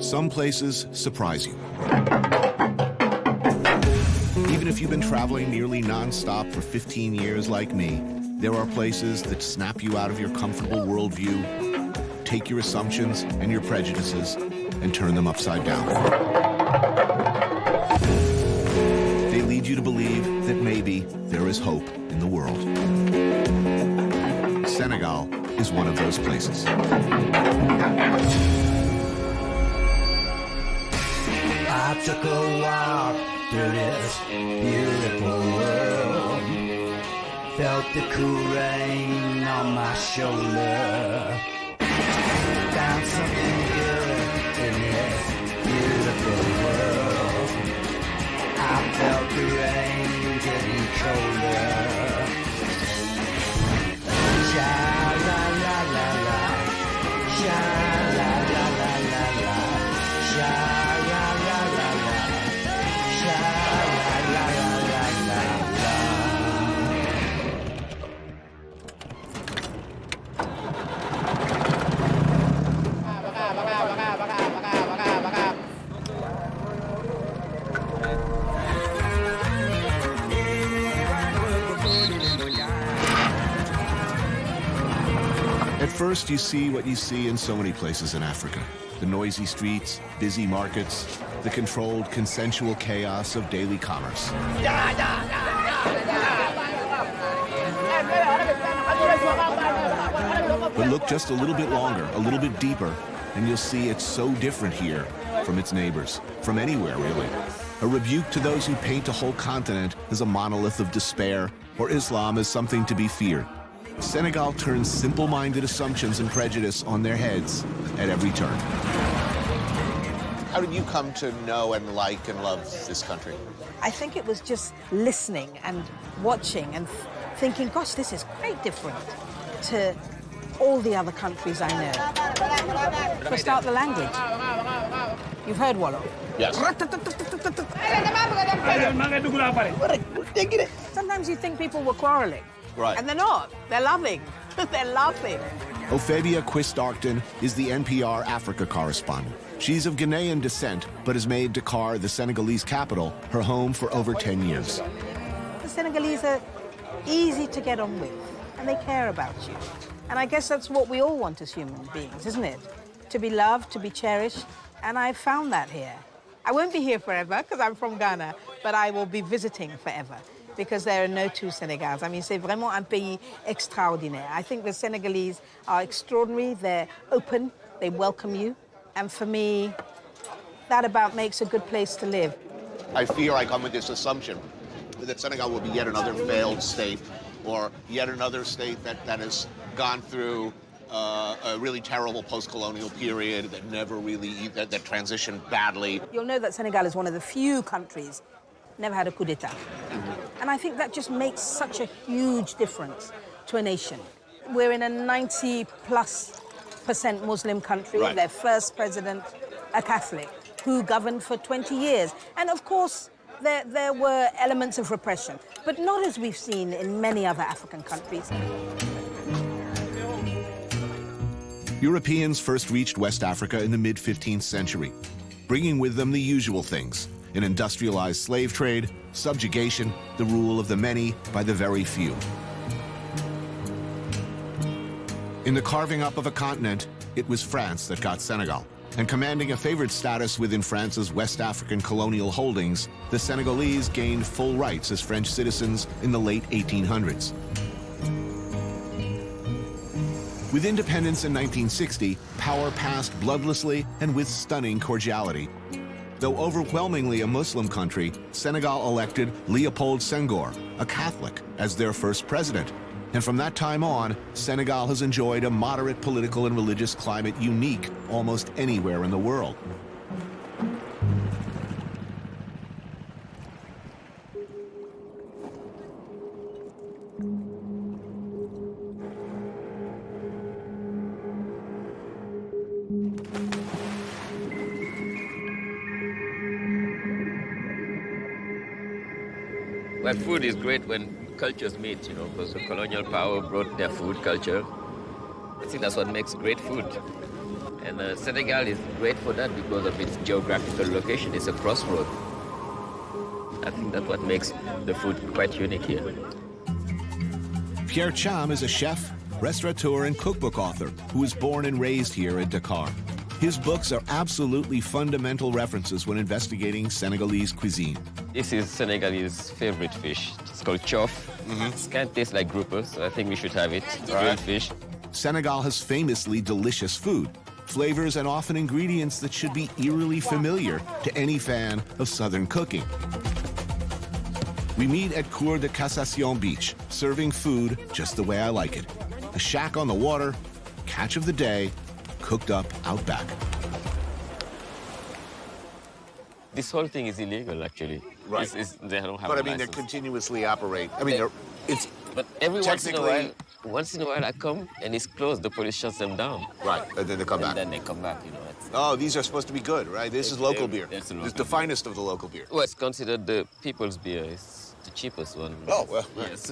Some places surprise you. Even if you've been traveling nearly non-stop for 15 years like me, there are places that snap you out of your comfortable worldview, take your assumptions and your prejudices, and turn them upside down. They lead you to believe that maybe there is hope in the world. Senegal is one of those places. I took a walk through this beautiful world, felt the cool rain on my shoulder, found something good in this beautiful world. I felt the rain getting colder. Sha la la la la, sha la la la la la, sha la la la la, sha la la la la la. At first, you see what you see in so many places in Africa. The noisy streets, busy markets, the controlled, consensual chaos of daily commerce. But look just a little bit longer, a little bit deeper, and you'll see it's so different here from its neighbors, from anywhere, really. A rebuke to those who paint a whole continent as a monolith of despair, or Islam as something to be feared. Senegal turns simple-minded assumptions and prejudice on their heads at every turn. How did you come to know and like and love this country? I think it was just listening and watching and thinking, gosh, this is quite different to all the other countries I know. For a start, the language. You've heard Wallo? Yes. Sometimes you think people were quarreling. Right. And they're not. They're loving. They're laughing. Ophebia Quist-Arcton is the NPR Africa correspondent. She's of Ghanaian descent, but has made Dakar, the Senegalese capital, her home for over 10 years. The Senegalese are easy to get on with, and they care about you. And I guess that's what we all want as human beings, isn't it? To be loved, to be cherished, and I found that here. I won't be here forever, because I'm from Ghana, but I will be visiting forever, because there are no two Senegals. I mean, c'est vraiment un pays extraordinaire. I think the Senegalese are extraordinary. They're open. They welcome you. And for me, that about makes a good place to live. I fear I come with this assumption that Senegal will be yet another failed state, or yet another state that has gone through a really terrible post-colonial period that never really, that transitioned badly. You'll know that Senegal is one of the few countries never had a coup d'etat. And I think that just makes such a huge difference to a nation. We're in a 90+% Muslim country. Right. Their first president, a Catholic, who governed for 20 years. And of course, there were elements of repression, but not as we've seen in many other African countries. Europeans first reached West Africa in the mid-15th century, bringing with them the usual things: an industrialized slave trade, subjugation, the rule of the many by the very few. In the carving up of a continent, it was France that got Senegal. And commanding a favored status within France's West African colonial holdings, the Senegalese gained full rights as French citizens in the late 1800s. With independence in 1960, power passed bloodlessly and with stunning cordiality. Though overwhelmingly a Muslim country, Senegal elected Léopold Senghor, a Catholic, as their first president. And from that time on, Senegal has enjoyed a moderate political and religious climate unique almost anywhere in the world. Well, food is great when cultures meet, you know, because the colonial power brought their food culture. I think that's what makes great food. And Senegal is great for that because of its geographical location. It's a crossroad. I think that's what makes the food quite unique here. Pierre Cham is a chef, restaurateur, and cookbook author who was born and raised here in Dakar. His books are absolutely fundamental references when investigating Senegalese cuisine. This is Senegalese favorite fish. It's called chof. It kind of tastes like grouper, so I think we should have it. Grilled fish. Senegal has famously delicious food, flavors and often ingredients that should be eerily familiar to any fan of Southern cooking. We meet at Cour de Cassation Beach, serving food just the way I like it. A shack on the water, catch of the day, cooked up out back. This whole thing is illegal, actually. Right. They don't have But a I mean, they license. continuously operate. I mean, it's But every once in a technically- while I come and it's closed, the police shuts them down. right, and then they come And back. then they come back, you know. Oh, these are supposed to be good, right? This is local beer. It's It's local the finest of the local beer. Well, it's considered the people's beer. It's the cheapest one. Oh, well, Yes.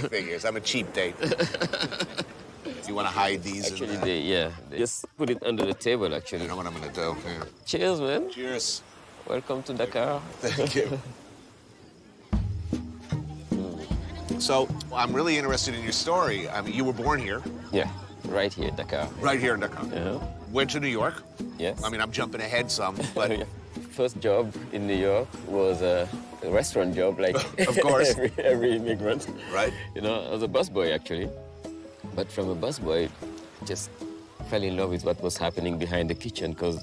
figures. I'm a cheap date. You want to hide these? Actually, they just put it under the table, You actually. know what I'm going to do? Yeah. Cheers, man. Cheers. Welcome to Dakar. Thank you. So, I'm really interested in your story. I mean, you were born here, Yeah, right here, Dakar. right here in Dakar. Yeah. Went to New York. Yes. I mean, I'm jumping ahead some, but First job in New York was a restaurant job, like Of course. every immigrant. Right. You know, I was a busboy actually, but from a busboy, just fell in love with what was happening behind the kitchen because,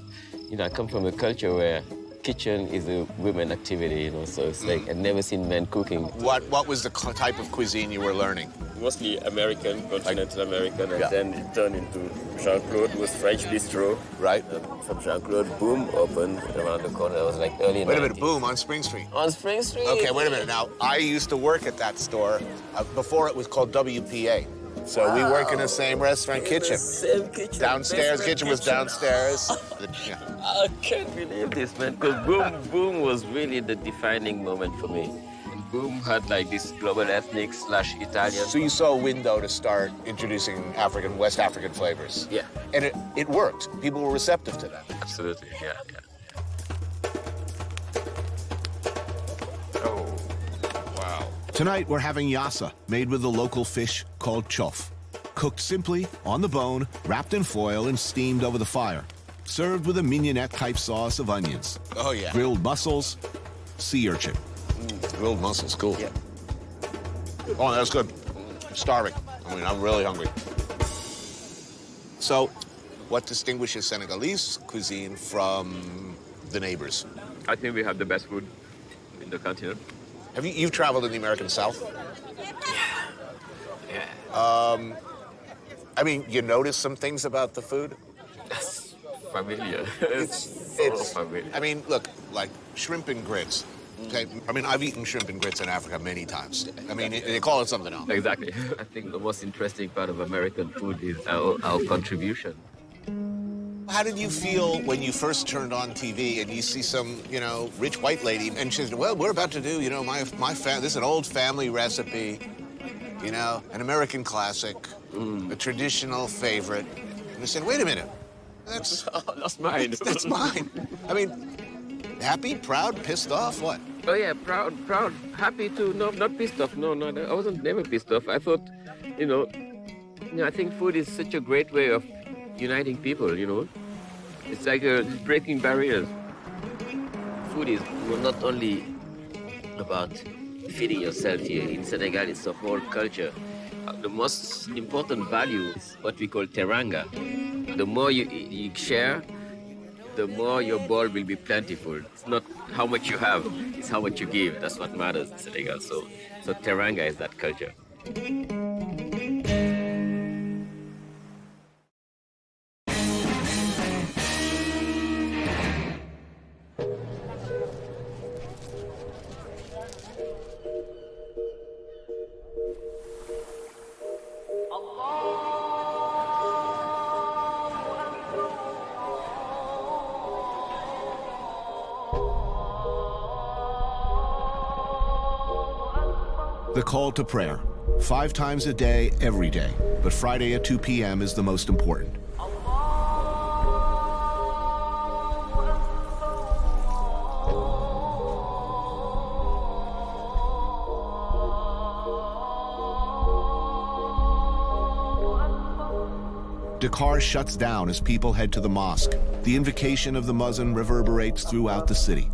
you know, I come from a culture where kitchen is a women activity, you know, so it's like I'd never seen men cooking. what was the type of cuisine you were learning? Mostly American, continental American, and Yeah. then it turned into Jean-Claude was French bistro. Right. From Jean-Claude, boom, opened around the corner. It was like early Wait a minute, 90s. boom, on Spring Street. On Spring Street. Okay, wait a minute. Now, I used to work at that store. Before it was called WPA. So we work in the same restaurant kitchen. Same kitchen. Downstairs, basement kitchen was downstairs. Yeah. I can't believe this, man, because Boom was really the defining moment for me. Boom had like this global ethnic / Italian. So you saw a window to start introducing West African flavors. Yeah. And it worked. People were receptive to that. Absolutely, yeah. Oh, wow. Tonight, we're having yassa, made with the local fish called chof. Cooked simply, on the bone, wrapped in foil, and steamed over the fire. Served with a mignonette-type sauce of onions. Oh, yeah. Grilled mussels, sea urchin. Grilled mussels, cool. Yeah. Oh, that's good. I'm starving. I mean, I'm really hungry. So, what distinguishes Senegalese cuisine from the neighbors? I think we have the best food in the continent. You've traveled in the American South? Yeah. I mean, you notice some things about the food? That's familiar. It's familiar. I mean, look, like shrimp and grits. Okay, I mean, I've eaten shrimp and grits in Africa many times. I mean, they call it something else. Exactly. I think the most interesting part of American food is our contribution. How did you feel when you first turned on TV and you see some, rich white lady and she says, well, we're about to do, this is an old family recipe, an American classic, a traditional favorite. And I said, wait a minute, that's mine. that's mine. I mean, happy, proud, pissed off, what? Oh yeah, proud, happy too. No, not pissed off. No, I wasn't never pissed off. I thought, I think food is such a great way of uniting people, It's like breaking barriers. Food is not only about feeding yourself here. In Senegal, it's a whole culture. The most important value is what we call teranga. The more you share, the more your bowl will be plentiful. It's not how much you have, it's how much you give. That's what matters in Senegal. So teranga is that culture. The call to prayer, 5 times a day, every day, but Friday at 2 p.m. is the most important. Dakar shuts down as people head to the mosque. The invocation of the muezzin reverberates throughout the city.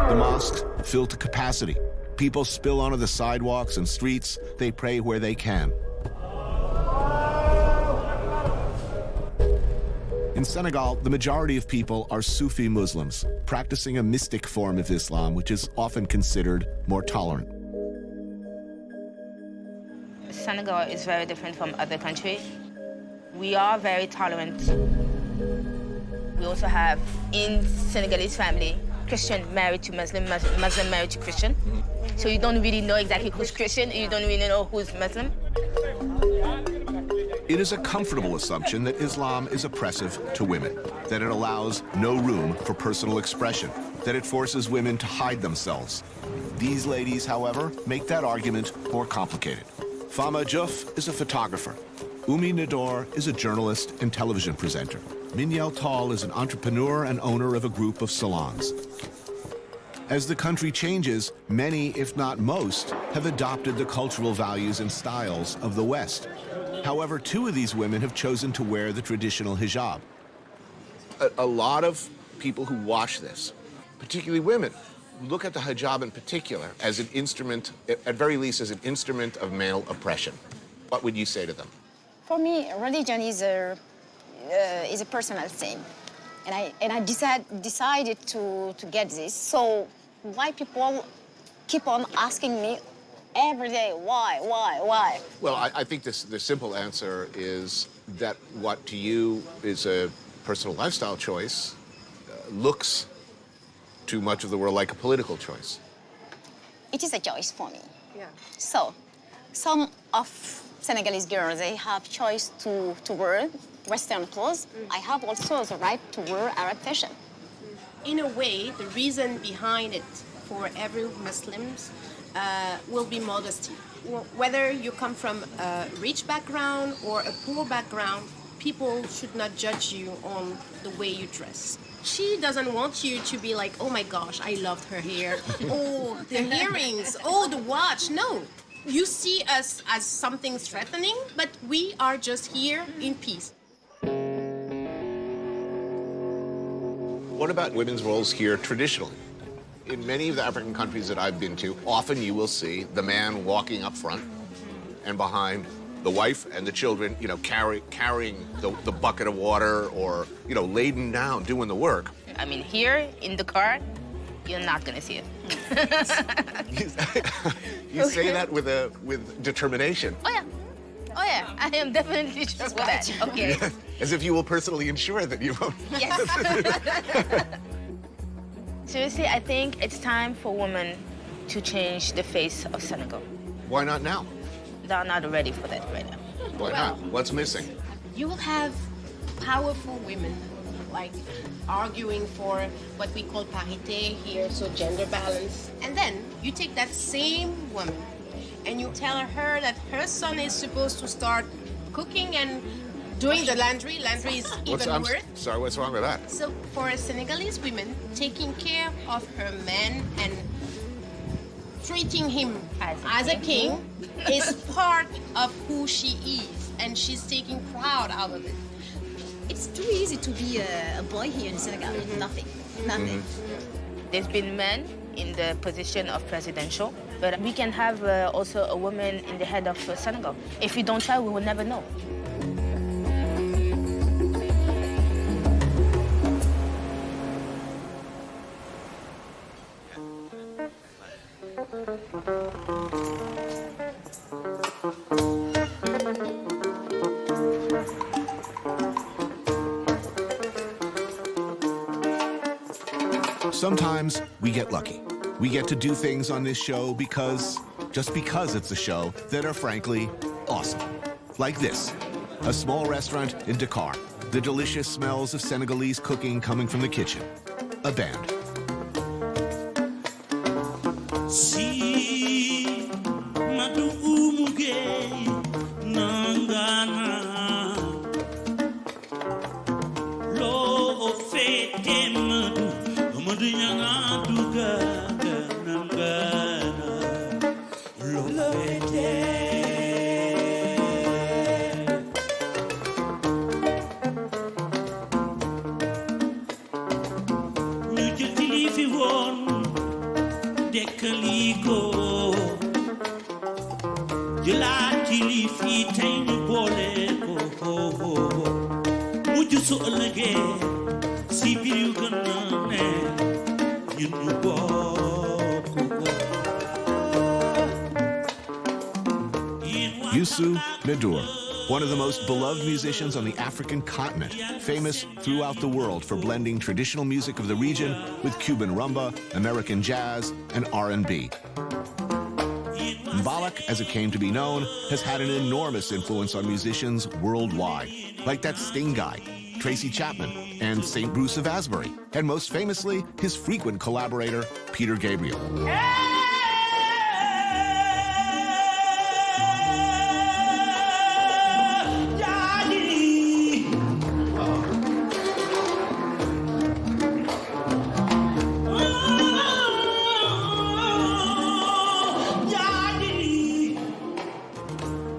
The mosques fill to capacity. People spill onto the sidewalks and streets. They pray where they can. In Senegal, the majority of people are Sufi Muslims, practicing a mystic form of Islam, which is often considered more tolerant. Senegal is very different from other countries. We are very tolerant. We also have, in Senegalese family, Christian married to Muslim, Muslim married to Christian. So you don't really know exactly who's Christian, and you don't really know who's Muslim. It is a comfortable assumption that Islam is oppressive to women, that it allows no room for personal expression, that it forces women to hide themselves. These ladies, however, make that argument more complicated. Fama Diouf is a photographer. Youssou N'Dour is a journalist and television presenter. Mignel Tall is an entrepreneur and owner of a group of salons. As the country changes, many, if not most, have adopted the cultural values and styles of the West. However, 2 of these women have chosen to wear the traditional hijab. A lot of people who watch this, particularly women, look at the hijab in particular as an instrument, at very least as an instrument of male oppression. What would you say to them? For me, religion is a personal thing, and I decided to get this. So why people keep on asking me every day, why? Well, I think the simple answer is that what to you is a personal lifestyle choice looks to much of the world like a political choice. It is a choice for me. Yeah. So some of Senegalese girls, they have choice to wear Western clothes. I have also the right to wear Arab fashion. In a way, the reason behind it for every Muslims will be modesty. Whether you come from a rich background or a poor background, people should not judge you on the way you dress. She doesn't want you to be like, oh my gosh, I loved her hair. Oh, the earrings. Oh, the watch. No. You see us as something threatening, but we are just here in peace. What about women's roles here traditionally? In many of the African countries that I've been to, often you will see the man walking up front and behind the wife and the children, you know, carrying the bucket of water or, you know, laden down, doing the work. I mean, here in Dakar, you're not gonna see it. You say that with determination. Oh yeah, I am definitely sure for that. Okay. As if you will personally ensure that you won't. Yes. Seriously, I think it's time for women to change the face of Senegal. Why not now? They're not ready for that right now. Why not? What's missing? You will have powerful women, like arguing for what we call parité here, so gender balance. And then you take that same woman and you tell her that her son is supposed to start cooking and doing the laundry. Laundry is even worse. Sorry, what's wrong with that? So for a Senegalese woman, taking care of her man and treating him as a king is part of who she is, and she's taking pride out of it. It's too easy to be a boy here in Senegal. Nothing. There's been men in the position of presidential, but we can have also a woman in the head of Senegal. If we don't try, we will never know. Sometimes we get lucky. We get to do things on this show just because it's a show that are frankly awesome. Like this, a small restaurant in Dakar, the delicious smells of Senegalese cooking coming from the kitchen, a band. Si madu umuge nangana lo fete madu nyanga duga nangana lo fete. Kaliko Jelati fi tay bolé ko muju so lege si biru ganane yunu boko. Youssou N'Dour, one of the most beloved musicians on the African continent, famous throughout the world for blending traditional music of the region with Cuban rumba, American jazz, and R&B. Mbalak, as it came to be known, has had an enormous influence on musicians worldwide, like that Sting guy, Tracy Chapman, and St. Bruce of Asbury, and most famously, his frequent collaborator, Peter Gabriel.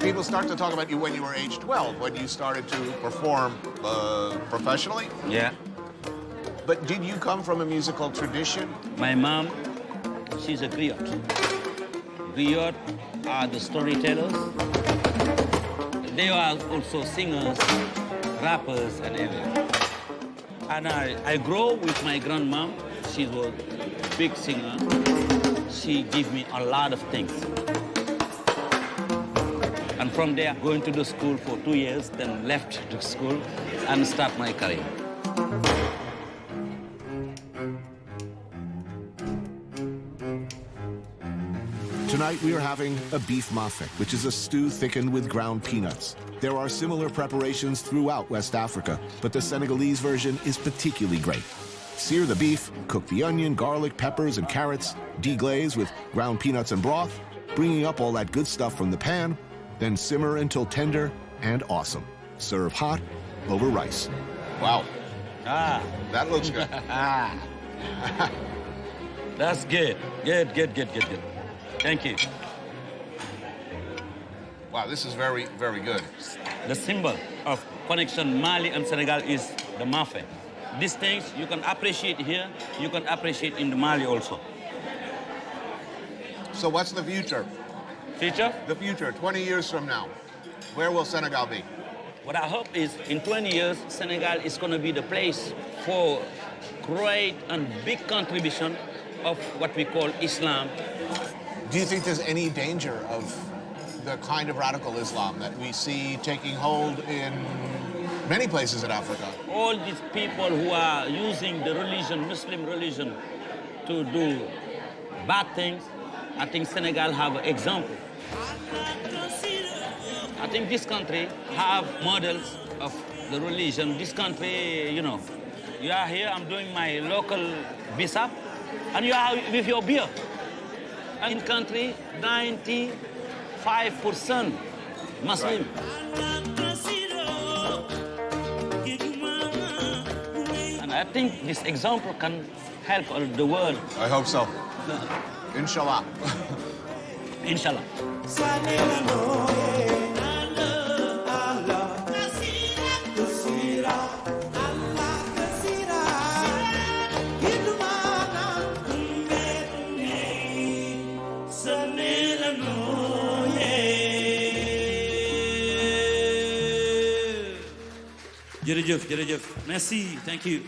People start to talk about you when you were age 12, when you started to perform professionally. Yeah. But did you come from a musical tradition? My mom, she's a griot. Griot are the storytellers. They are also singers, rappers, and everything. And I grow with my grandmom. She was a big singer. She gave me a lot of things. And from there, going to the school for 2 years, then left the school and start my career. Tonight we are having a beef mafe, which is a stew thickened with ground peanuts. There are similar preparations throughout West Africa, but the Senegalese version is particularly great. Sear the beef, cook the onion, garlic, peppers, and carrots, deglaze with ground peanuts and broth, bringing up all that good stuff from the pan, then simmer until tender and awesome. Serve hot over rice. Wow. Ah. That looks good. That's good. Good. Thank you. Wow, this is very, very good. The symbol of connection Mali and Senegal is the mafe. These things you can appreciate here, you can appreciate in the Mali also. So what's the future? Future? The future, 20 years from now. Where will Senegal be? What I hope is in 20 years, Senegal is going to be the place for great and big contribution of what we call Islam. Do you think there's any danger of the kind of radical Islam that we see taking hold in many places in Africa? All these people who are using the religion, Muslim religion, to do bad things, I think Senegal have an example. I think this country have models of the religion. This country, you know, you are here, I'm doing my local bisap, and you are with your beer. In country, 95% Muslim. And I think this example can help the world. I hope so. Inshallah. Inshallah. Jërëjëf. Merci. Thank you.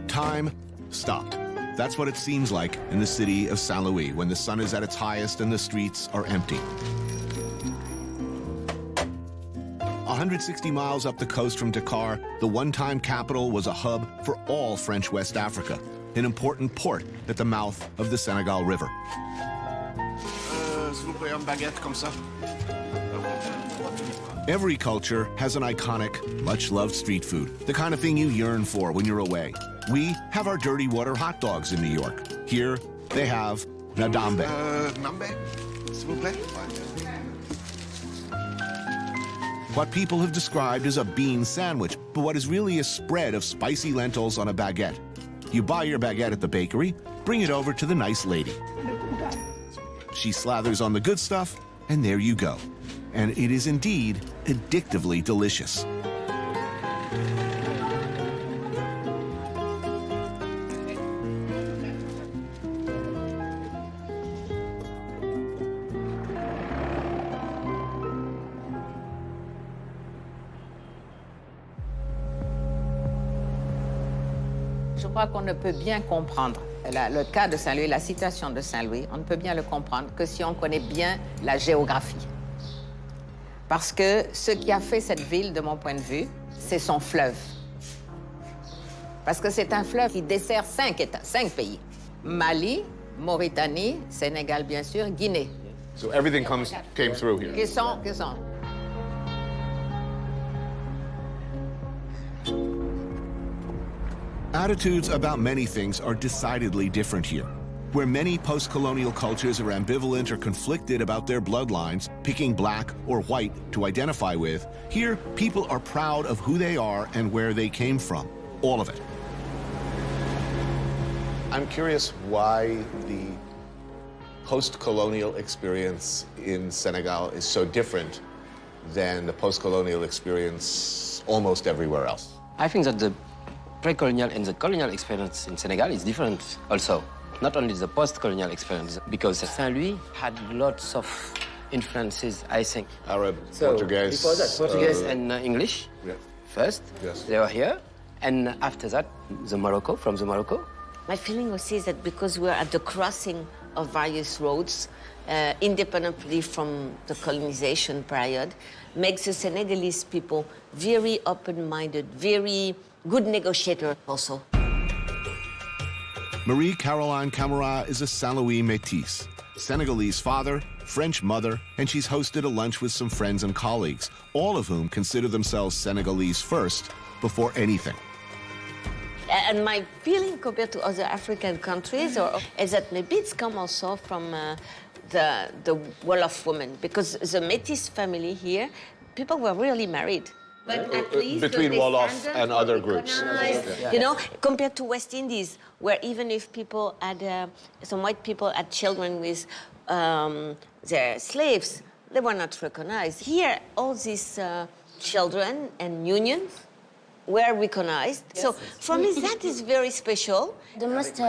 Time stopped. That's what it seems like in the city of Saint Louis when the sun is at its highest and the streets are empty. 160 miles up the coast from Dakar, the one-time capital was a hub for all French West Africa, an important port at the mouth of the Senegal River. S'il vous un baguette comme ça. Every culture has an iconic, much-loved street food, the kind of thing you yearn for when you're away. We have our dirty water hot dogs in New York. Here, they have nadambe. Nambe, s'il vous plaît. What people have described as a bean sandwich, but what is really a spread of spicy lentils on a baguette. You buy your baguette at the bakery, bring it over to the nice lady. She slathers on the good stuff, and there you go. And it is indeed addictively delicious. Je crois qu'on ne peut bien comprendre le cas de Saint-Louis, la situation de Saint-Louis, on ne peut bien le comprendre que si on connaît bien la géographie. Parce que ce qui a fait cette ville, de mon point de vue, c'est son fleuve. Parce que c'est un fleuve qui dessert 5 États, 5 pays. Mali, Mauritanie, Sénégal, bien sûr, Guinée. So everything came through here. Qui sont. Attitudes about many things are decidedly different here. Where many post-colonial cultures are ambivalent or conflicted about their bloodlines, picking black or white to identify with, here people are proud of who they are and where they came from. All of it. I'm curious why the post-colonial experience in Senegal is so different than the post-colonial experience almost everywhere else. I think that the pre-colonial and the colonial experience in Senegal is different also. Not only the post-colonial experience, because Saint-Louis had lots of influences, I think. Arab, Portuguese. Before that, Portuguese and English first. Yes. They were here. And after that, from the Morocco. My feeling also is that because we're at the crossing of various roads, independently from the colonization period, makes the Senegalese people very open-minded, very good negotiator also. Marie-Caroline Camara is a Saint-Louis métisse. Senegalese father, French mother, and she's hosted a lunch with some friends and colleagues, all of whom consider themselves Senegalese first, before anything. And my feeling compared to other African countries is that maybe it's come also from the Wolof women, because the Métis family here, people were really married. But at least between Wolof and other groups. You know, compared to West Indies, where even if people had, some white people had children with their slaves, they were not recognized. Here, all these children and unions were recognized. Yes. So for me, that is very special. The most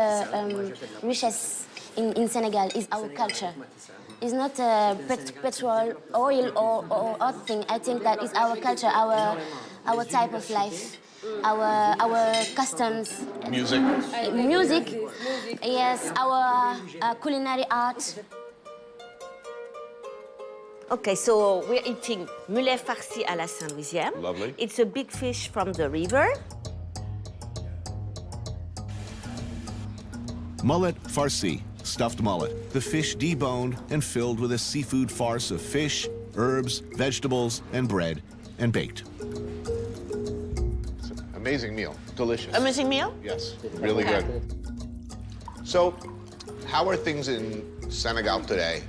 richest in Senegal is our culture. It's not petrol, oil, or other thing. I think that is our culture, our type of life, our customs. Music. Music, yes, our culinary art. Okay, so we're eating mulet farci à la Saint-Louisienne. Lovely. It's a big fish from the river. Mullet farci, stuffed mullet, the fish deboned and filled with a seafood farce of fish, herbs, vegetables, and bread, and baked. It's an amazing meal, delicious. Amazing meal? Yes, really good. So, how are things in Senegal today?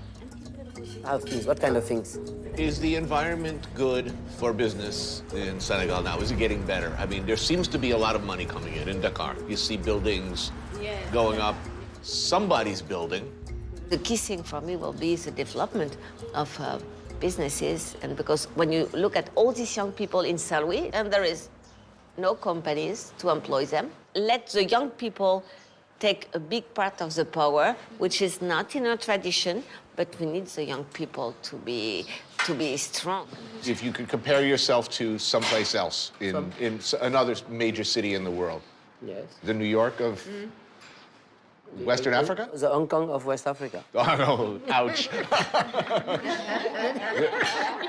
How things? What kind of things? Is the environment good for business in Senegal now? Is it getting better? I mean, there seems to be a lot of money coming in Dakar. You see buildings going up. Somebody's building. The key thing for me will be the development of businesses. And because when you look at all these young people in Saint-Louis, and there is no companies to employ them, let the young people take a big part of the power, which is not in our tradition, but we need the young people to be strong. If you could compare yourself to someplace else in another major city in the world. Yes. The New York of Western Africa? The Hong Kong of West Africa. Oh, no, ouch.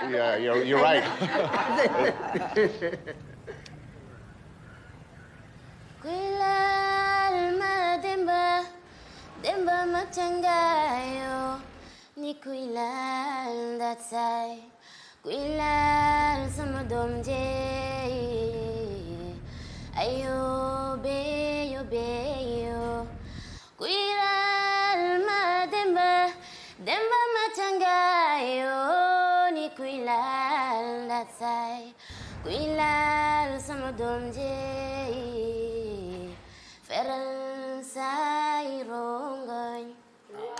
Yeah, you're right. ni kuy laal that side, kuy laal sama doom jee, ayo be yo, kuy laal ma demba, demba ma tangayo, ni kuy laal that side, kuy laal sama doom jee, feral say rongoñ.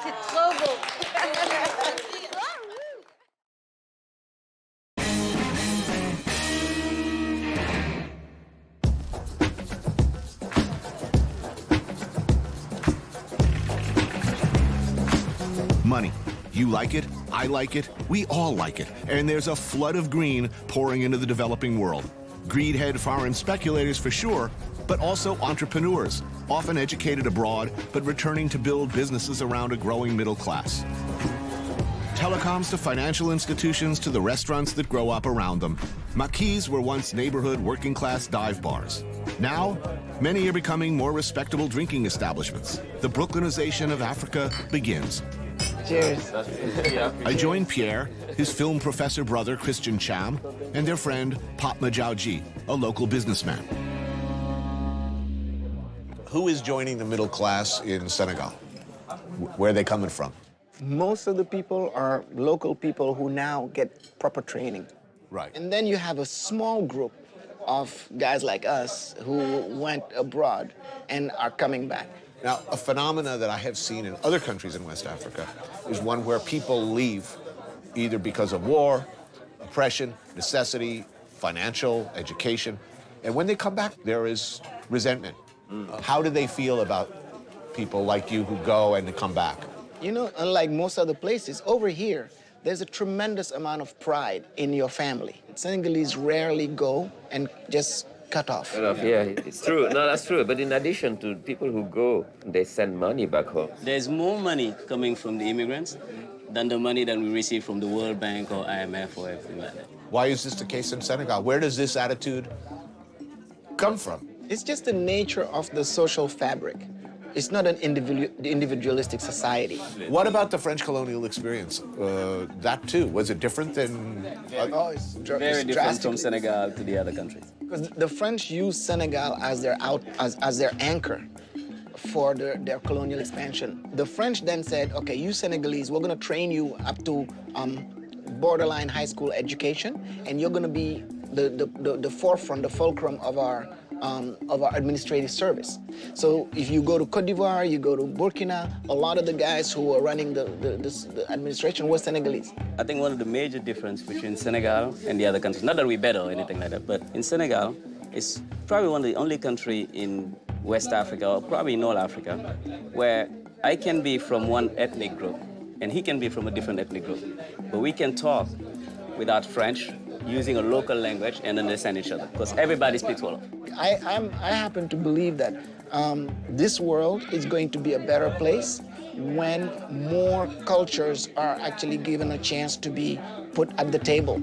C'est trop beau. Money. You like it, I like it, we all like it. And there's a flood of green pouring into the developing world. Greed-head foreign speculators for sure, but also entrepreneurs, often educated abroad, but returning to build businesses around a growing middle class. Telecoms to financial institutions to the restaurants that grow up around them. Maquis were once neighborhood working-class dive bars. Now, many are becoming more respectable drinking establishments. The Brooklynization of Africa begins. Cheers. I joined Pierre, his film professor brother Christian Cham, and their friend Patma Jauji, a local businessman. Who is joining the middle class in Senegal? Where are they coming from? Most of the people are local people who now get proper training. Right. And then you have a small group of guys like us who went abroad and are coming back. Now, a phenomena that I have seen in other countries in West Africa is one where people leave either because of war, oppression, necessity, financial, education, and when they come back, there is resentment. How do they feel about people like you who go and come back? You know, unlike most other places, over here, there's a tremendous amount of pride in your family. Senegalese rarely go and just cut off. Yeah, it's true. No, that's true. But in addition to people who go, they send money back home. There's more money coming from the immigrants than the money that we receive from the World Bank or IMF or everything like that. Why is this the case in Senegal? Where does this attitude come from? It's just the nature of the social fabric. It's not an individualistic society. What about the French colonial experience? That too, was it different than? It's very different from Senegal to the other countries. Because the French used Senegal as their as their anchor for their colonial expansion. The French then said, okay, you Senegalese, we're gonna train you up to borderline high school education, and you're gonna be the forefront, the fulcrum of our administrative service. So if you go to Côte d'Ivoire, you go to Burkina, a lot of the guys who are running the administration were Senegalese. I think one of the major differences between Senegal and the other countries, not that we're better or anything like that, but in Senegal, it's probably one of the only countries in West Africa, or probably in all Africa, where I can be from one ethnic group and he can be from a different ethnic group. But we can talk without French, using a local language and understand each other, because everybody speaks Wolof. I happen to believe that this world is going to be a better place when more cultures are actually given a chance to be put at the table.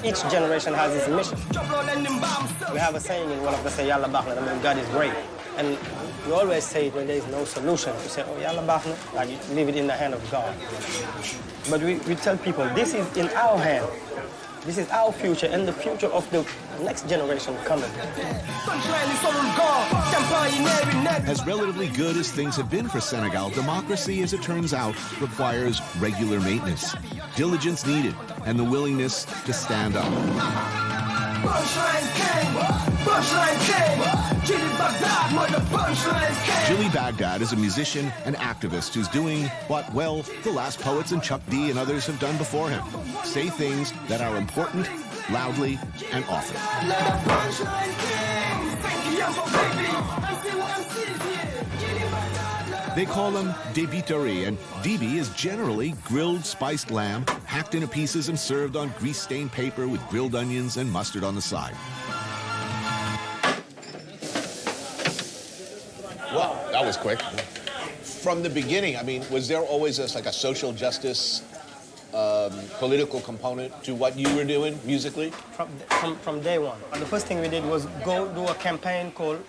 Each generation has its mission. We have a saying in one of the say, Yalla Bakhna, that means God is great. And we always say it when there is no solution. We say, oh, Yalla Bakhna, like you leave it in the hand of God. But we tell people, this is in our hand. This is our future and the future of the next generation coming. As relatively good as things have been for Senegal, democracy, as it turns out, requires regular maintenance, diligence needed, and the willingness to stand up. Jilly Baghdad is a musician and activist who's doing what, well, the last poets and Chuck D and others have done before him. Say things that are important, loudly, and often. They call them débiteri, and débi is generally grilled spiced lamb, hacked into pieces and served on grease-stained paper with grilled onions and mustard on the side. Well, that was quick. From the beginning, I mean, was there always like a social justice, political component to what you were doing musically? From day one. The first thing we did was go do a campaign called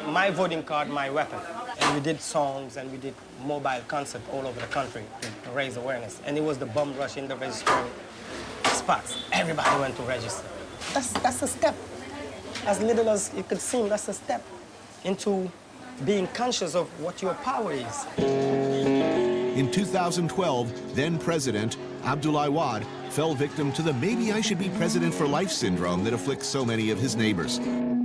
My Voting Card, My Weapon. And we did songs and we did mobile concerts all over the country to raise awareness. And it was the bum rush in the registering spots. Everybody went to register. That's a step. As little as it could seem, that's a step into being conscious of what your power is. In 2012, then-President Abdoulaye Wade fell victim to the maybe I should be president for life syndrome that afflicts so many of his neighbors.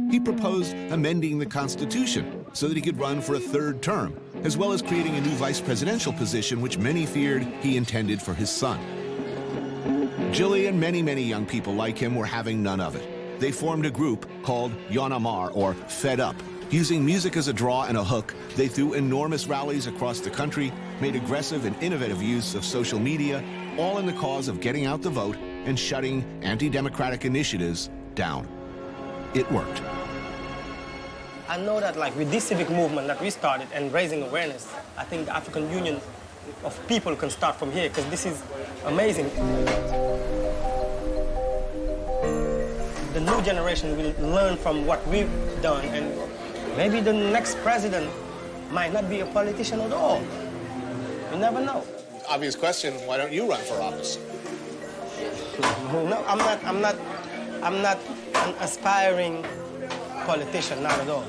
He proposed amending the Constitution so that he could run for a third term, as well as creating a new vice presidential position which many feared he intended for his son. Jilly and many young people like him were having none of it. They formed a group called Y'en a marre, or Fed Up. Using music as a draw and a hook, they threw enormous rallies across the country, made aggressive and innovative use of social media, all in the cause of getting out the vote and shutting anti-democratic initiatives down. It worked. I know that like with this civic movement that we started and raising awareness, I think the African Union of people can start from here because this is amazing. The new generation will learn from what we've done, and maybe the next president might not be a politician at all. You never know. Obvious question, why don't you run for office? No, I'm not an aspiring politician, not at all.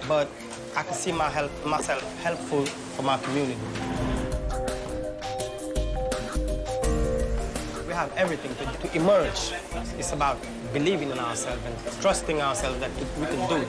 But I can see myself helpful for my community. We have everything to emerge. It's about believing in ourselves and trusting ourselves that we can do it.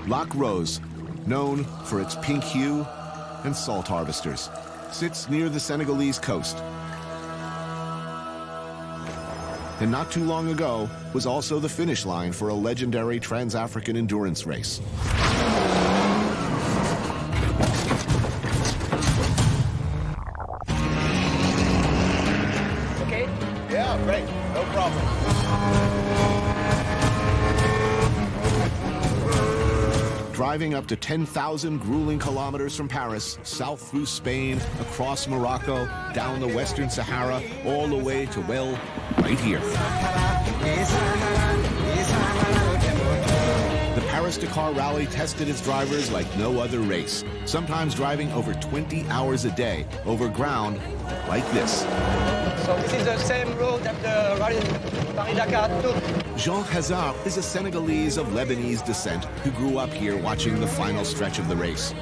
Lac Rose, known for its pink hue and salt harvesters, sits near the Senegalese coast. And not too long ago was also the finish line for a legendary trans-African endurance race. Okay? Yeah, great. No problem. Driving up to 10,000 grueling kilometers from Paris, south through Spain, across Morocco, down the Western Sahara, all the way to, well, right here. The Paris-Dakar Rally tested its drivers like no other race, sometimes driving over 20 hours a day over ground like this. So this is the same road that the rally Paris-Dakar took. Jean Hazard is a Senegalese of Lebanese descent who grew up here watching the final stretch of the race.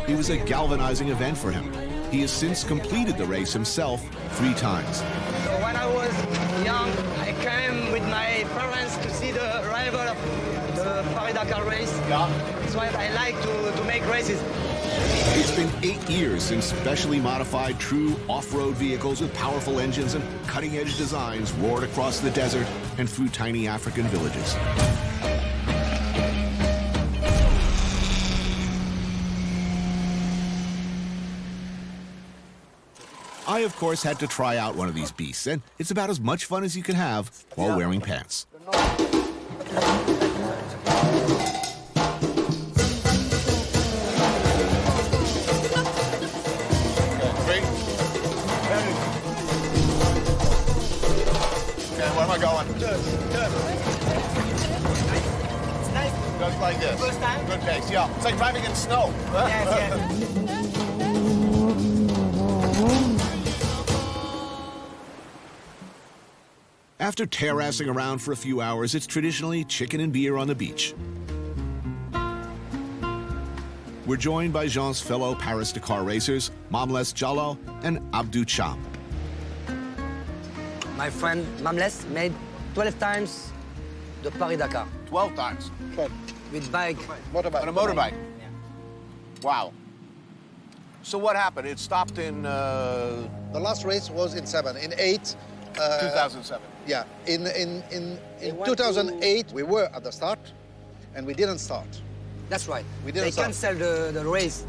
It was a galvanizing event for him. He has since completed the race himself 3 times. So when I was young, I came with my parents to see the arrival of the Paris-Dakar race. Yeah. That's why I like to make races. It's been 8 years since specially modified true off-road vehicles with powerful engines and cutting-edge designs roared across the desert and through tiny African villages. I, of course, had to try out one of these beasts, and it's about as much fun as you can have while wearing pants. Where am I going? Good. It's nice. Just like this. First time? Good pace, yeah. It's like driving in snow. After terrassing around for a few hours, it's traditionally chicken and beer on the beach. We're joined by Jean's fellow Paris-Dakar racers, Mamles Jallo and Abdou Cham. My friend Mamles made 12 times the Paris-Dakar. 12 times? With bike. Motorbike. On a motorbike? Yeah. Wow. So what happened? It stopped in... The last race was in 8. 2007. Yeah. In 2008, we were at the start, and we didn't start. That's right. We didn't start. They canceled the race.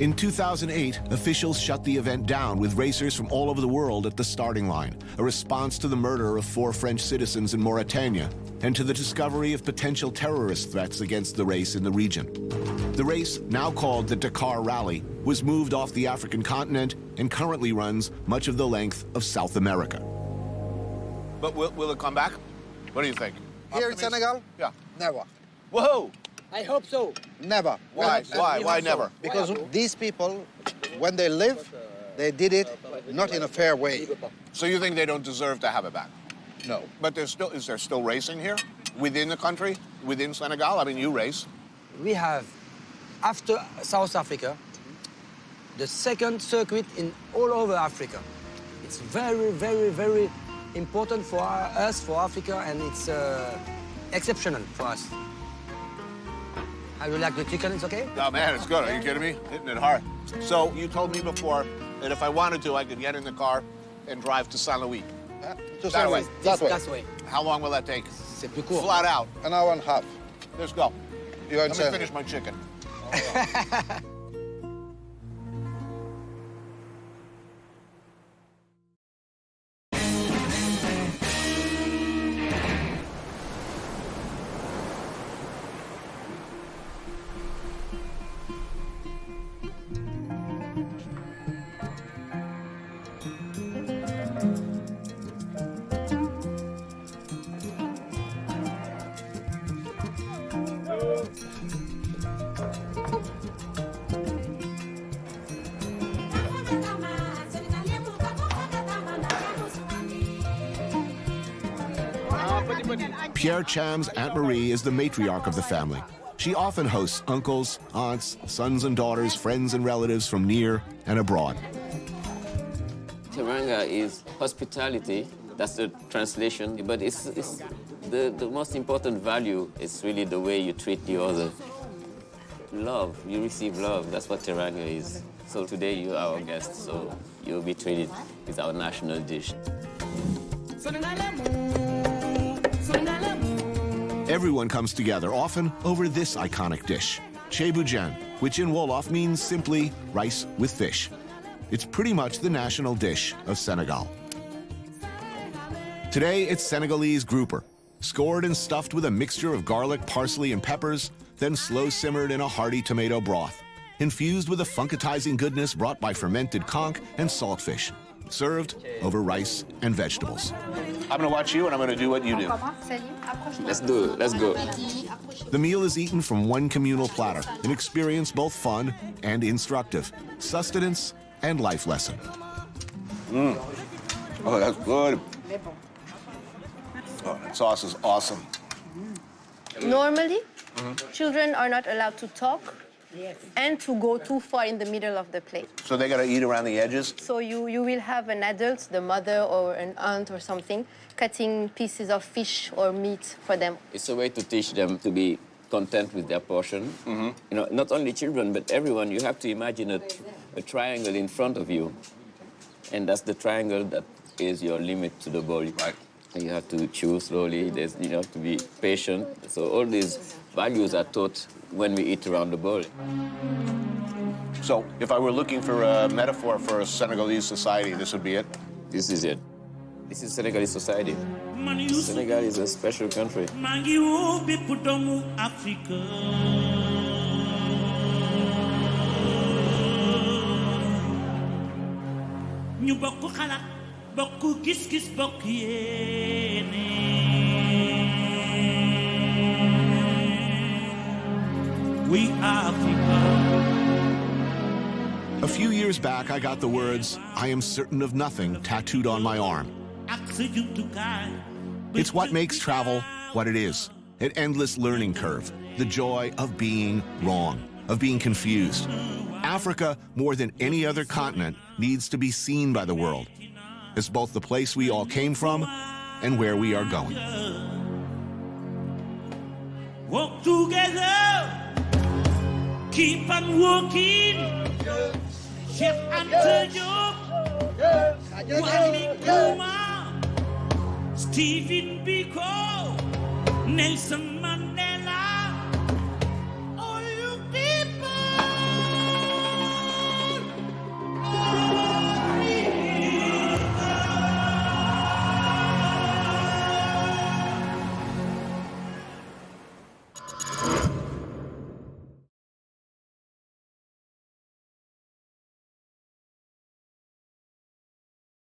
In 2008, officials shut the event down with racers from all over the world at the starting line, a response to the murder of 4 French citizens in Mauritania and to the discovery of potential terrorist threats against the race in the region. The race, now called the Dakar Rally, was moved off the African continent and currently runs much of the length of South America. But will it come back? What do you think? Here in Senegal? Yeah. Never. Whoa! I hope so. Never. Why? Why never? Because these people, when they live, they did it not in a fair way. So you think they don't deserve to have it back? No. But is there still racing here? Within the country? Within Senegal? I mean, you race. We have, after South Africa, the second circuit in all over Africa. It's very, very, very important for us, for Africa, and it's exceptional for us. How do you like the chicken? It's okay? Oh, man, it's good. Are you kidding me? Hitting it hard. So you told me before that if I wanted to, I could get in the car and drive to Saint Louis. To Saint Louis. That way. How long will that take? C'est plus court. Flat out. An hour and a half. Let's go. Let me finish my chicken. Pierre Cham's Aunt Marie is the matriarch of the family. She often hosts uncles, aunts, sons and daughters, friends and relatives from near and abroad. Teranga is hospitality. That's the translation. But it's the most important value is really the way you treat the other. Love. You receive love. That's what Teranga is. So today you are our guest, so you'll be treated with our national dish. Everyone comes together, often over this iconic dish, chebujan, which in Wolof means simply rice with fish. It's pretty much the national dish of Senegal. Today, it's Senegalese grouper, scored and stuffed with a mixture of garlic, parsley, and peppers, then slow-simmered in a hearty tomato broth, infused with a funkatizing goodness brought by fermented conch and saltfish, served over rice and vegetables. I'm going to watch you, and I'm going to do what you do. Let's do it. Let's go. The meal is eaten from one communal platter, an experience both fun and instructive, sustenance and life lesson. Oh, that's good. Oh, that sauce is awesome. Normally, children are not allowed to talk and to go too far in the middle of the plate. So they got to eat around the edges? So you will have an adult, the mother or an aunt or something, cutting pieces of fish or meat for them. It's a way to teach them to be content with their portion. You know, not only children, but everyone. You have to imagine a triangle in front of you, and that's the triangle that is your limit to the bowl. Right. You have to chew slowly. You have to be patient. So all these values are taught when we eat around the bowl. So if I were looking for a metaphor for a Senegalese society, this would be it? This is it. This is Senegalese society. Senegal is a special country. ñu bokk xalaat bokk gis-gis bokk yéene A few years back, I got the words, "I am certain of nothing," tattooed on my arm. It's what makes travel what it is, an endless learning curve, the joy of being wrong, of being confused. Africa, more than any other continent, needs to be seen by the world as both the place we all came from and where we are going. Walk together, keep on walking. Chef Anta Diop, Kwame Nkrumah, Stephen Biko, Nelson Mandela.